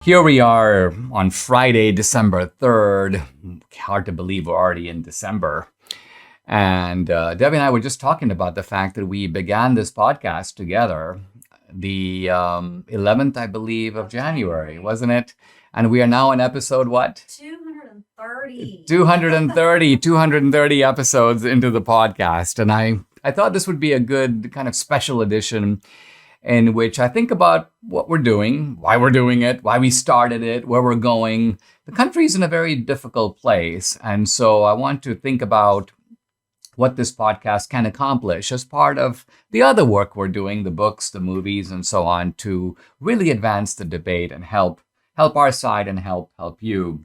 Here we are on Friday, December 3rd. Hard to believe we're already in December. And Debbie and I were just talking about the fact that we began this podcast together the 11th, I believe, of January, wasn't it? And we are now on episode what? 230. 230 episodes into the podcast. And I thought this would be a good kind of special edition in which I think about what we're doing, why we're doing it, why we started it, where we're going. The country's in a very difficult place. And so I want to think about what this podcast can accomplish as part of the other work we're doing, the books, the movies, and so on, to really advance the debate and help our side and help you.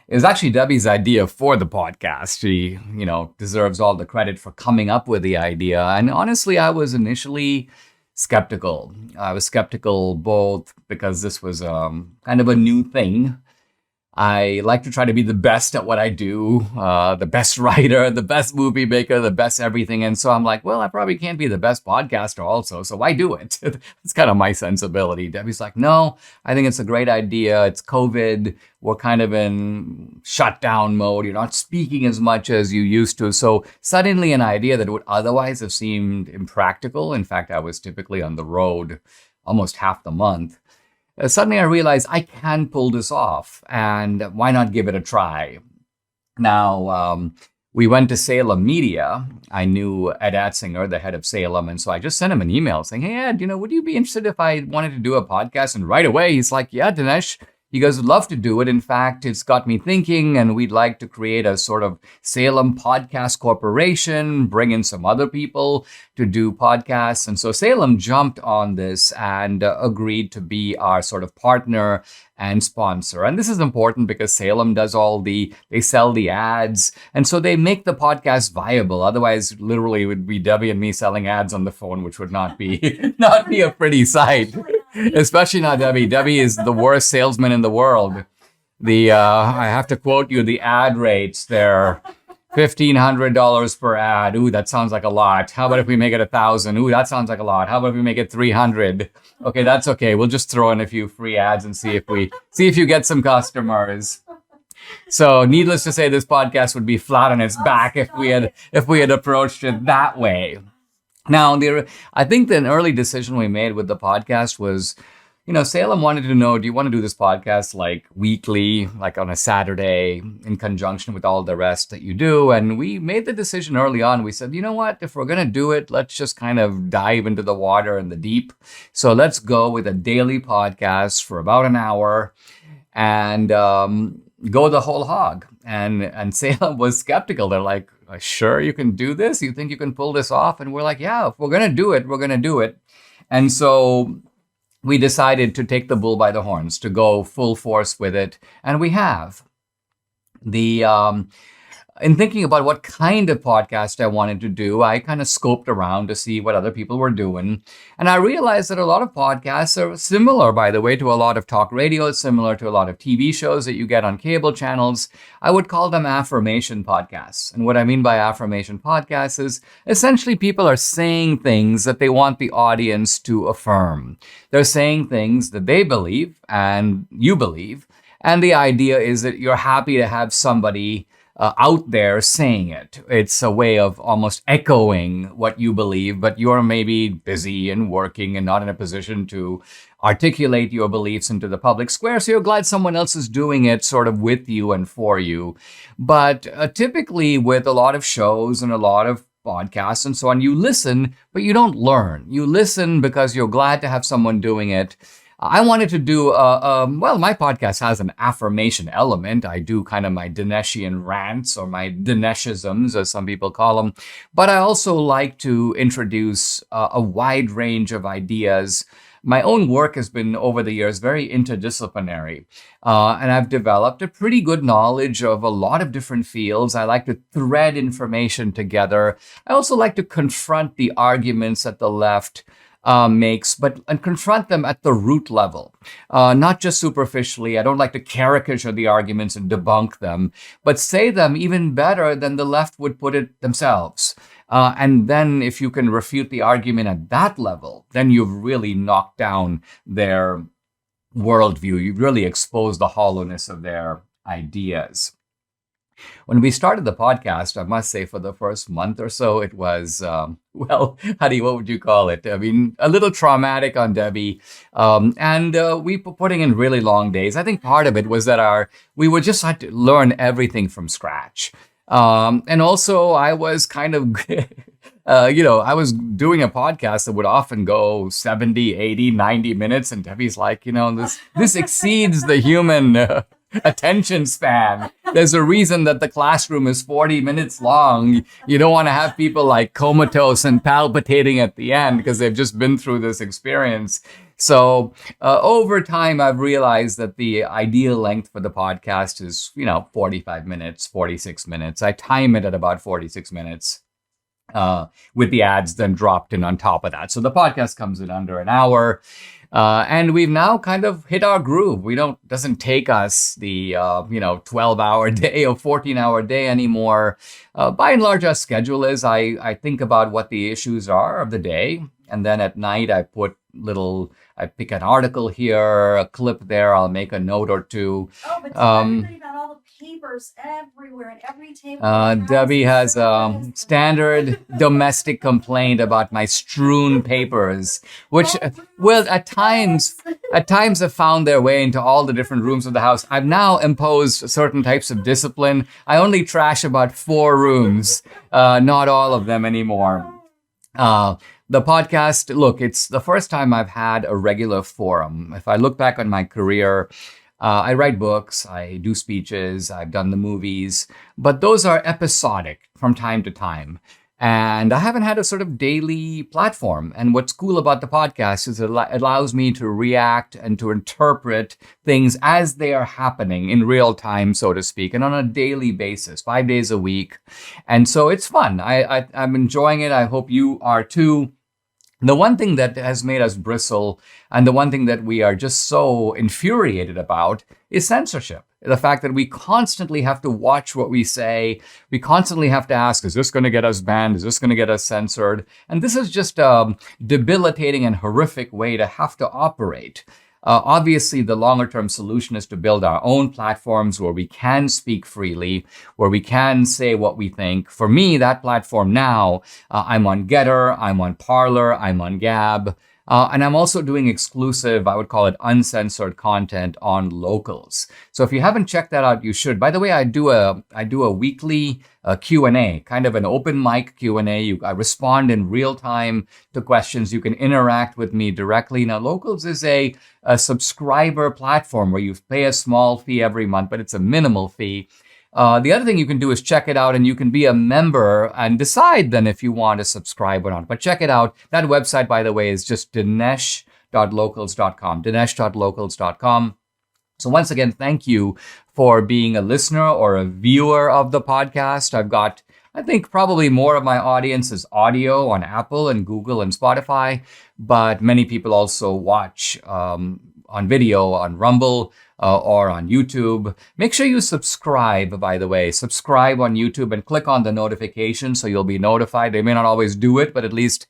It was actually Debbie's idea for the podcast. She, deserves all the credit for coming up with the idea. And honestly, I was initially skeptical. I was skeptical both because this was kind of a new thing. I like to try to be the best at what I do, the best writer, the best movie maker, the best everything. And so I'm like, well, I probably can't be the best podcaster also, so why do it? It's kind of my sensibility. Debbie's like, no, I think it's a great idea. It's COVID. We're kind of in shutdown mode. You're not speaking as much as you used to. So suddenly an idea that would otherwise have seemed impractical. In fact, I was typically on the road almost half the month. Suddenly I realized I can pull this off, and why not give it a try? Now, we went to Salem Media. I knew Ed Atzinger, the head of Salem, and so I just sent him an email saying, hey, Ed, would you be interested if I wanted to do a podcast? And right away, he's like, yeah, Dinesh. He goes, would love to do it. In fact, it's got me thinking, and we'd like to create a sort of Salem Podcast Corporation, bring in some other people to do podcasts. And so Salem jumped on this and agreed to be our sort of partner and sponsor. And this is important because Salem does they sell the ads. And so they make the podcast viable. Otherwise, literally, it would be Debbie and me selling ads on the phone, which would not be, not be a pretty sight. Especially not Debbie. Debbie is the worst salesman in the world. I have to quote you, the ad rates, they're $1,500 per ad. Ooh, that sounds like a lot. How about if we make it 1,000? Ooh, that sounds like a lot. How about if we make it 300? Okay, that's okay. We'll just throw in a few free ads and see if you get some customers. So needless to say, this podcast would be flat on its back if we had approached it that way. Now, I think an early decision we made with the podcast was, Salem wanted to know, do you want to do this podcast like weekly, like on a Saturday in conjunction with all the rest that you do? And we made the decision early on. We said, you know what, if we're going to do it, let's just kind of dive into the water and the deep. So let's go with a daily podcast for about an hour and go the whole hog. And Salem was skeptical. They're like, sure, you can do this? You think you can pull this off? And we're like, yeah, if we're going to do it, we're going to do it. And so we decided to take the bull by the horns, to go full force with it. And we have. In thinking about what kind of podcast I wanted to do, I kind of scoped around to see what other people were doing. And I realized that a lot of podcasts are similar, by the way, to a lot of talk radio, similar to a lot of TV shows that you get on cable channels. I would call them affirmation podcasts. And what I mean by affirmation podcasts is essentially people are saying things that they want the audience to affirm. They're saying things that they believe and you believe. And the idea is that you're happy to have somebody out there saying it. It's a way of almost echoing what you believe, but you're maybe busy and working and not in a position to articulate your beliefs into the public square. So you're glad someone else is doing it sort of with you and for you. But typically with a lot of shows and a lot of podcasts and so on, you listen, but you don't learn. You listen because you're glad to have someone doing it. I wanted to do, my podcast has an affirmation element. I do kind of my Dineshian rants or my Dineshisms, as some people call them. But I also like to introduce a wide range of ideas. My own work has been, over the years, very interdisciplinary. And I've developed a pretty good knowledge of a lot of different fields. I like to thread information together. I also like to confront the arguments that the left makes, and confront them at the root level, not just superficially. I don't like to caricature the arguments and debunk them, but say them even better than the left would put it themselves. And then if you can refute the argument at that level, then you've really knocked down their worldview. You really expose the hollowness of their ideas. When we started the podcast, I must say for the first month or so, it was, well, Hadi, what would you call it? I mean, a little traumatic on Debbie. And we were putting in really long days. I think part of it was that we would just had to learn everything from scratch. And also I was kind of, I was doing a podcast that would often go 70, 80, 90 minutes. And Debbie's like, this exceeds the human attention span. There's a reason that the classroom is 40 minutes long. You don't want to have people like comatose and palpitating at the end because they've just been through this experience. So over time, I've realized that the ideal length for the podcast is, 45 minutes, 46 minutes. I time it at about 46 minutes. With the ads then dropped in on top of that. So the podcast comes in under an hour. And we've now kind of hit our groove. Doesn't take us the, 12-hour day or 14-hour day anymore. By and large, our schedule is I think about what the issues are of the day. And then at night, I pick an article here, a clip there. I'll make a note or two. Oh, but everybody got all the papers everywhere and every table. Debbie has a standard domestic complaint about my strewn papers, which, at times have found their way into all the different rooms of the house. I've now imposed certain types of discipline. I only trash about 4 rooms, not all of them anymore. The podcast, look, it's the first time I've had a regular forum. If I look back on my career, I write books, I do speeches, I've done the movies, but those are episodic from time to time. And I haven't had a sort of daily platform. And what's cool about the podcast is it allows me to react and to interpret things as they are happening in real time, so to speak, and on a daily basis, 5 days a week. And so it's fun. I'm enjoying it. I hope you are too. The one thing that has made us bristle and the one thing that we are just so infuriated about is censorship. The fact that we constantly have to watch what we say. We constantly have to ask, is this going to get us banned? Is this going to get us censored? And this is just a debilitating and horrific way to have to operate. Obviously, the longer-term solution is to build our own platforms where we can speak freely, where we can say what we think. For me, that platform now, I'm on Getter, I'm on Parler, I'm on Gab, and I'm also doing exclusive, I would call it uncensored content on Locals. So if you haven't checked that out, you should. By the way, I do a weekly Q&A, kind of an open mic Q&A. I respond in real time to questions. You can interact with me directly. Now, Locals is a subscriber platform where you pay a small fee every month, but it's a minimal fee. The other thing you can do is check it out, and you can be a member and decide then if you want to subscribe or not. But check it out. That website, by the way, is just dinesh.locals.com, dinesh.locals.com. So once again, thank you for being a listener or a viewer of the podcast. I've got, I think, probably more of my audience is audio on Apple and Google and Spotify, but many people also watch on video on Rumble or on YouTube. Make sure you subscribe, by the way. Subscribe on YouTube and click on the notification so you'll be notified. They may not always do it, but at least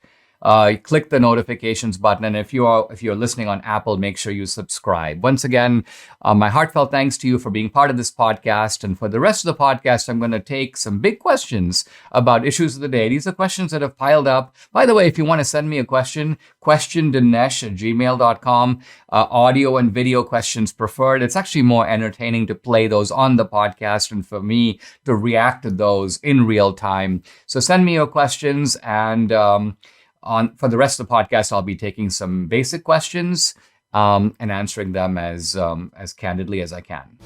click the notifications button. And if you're listening on Apple, make sure you subscribe. Once again, my heartfelt thanks to you for being part of this podcast. And for the rest of the podcast, I'm going to take some big questions about issues of the day. These are questions that have piled up. By the way, if you want to send me a question, questiondinesh@gmail.com. Audio and video questions preferred. It's actually more entertaining to play those on the podcast and for me to react to those in real time. So send me your questions, and for the rest of the podcast, I'll be taking some basic questions and answering them as candidly as I can.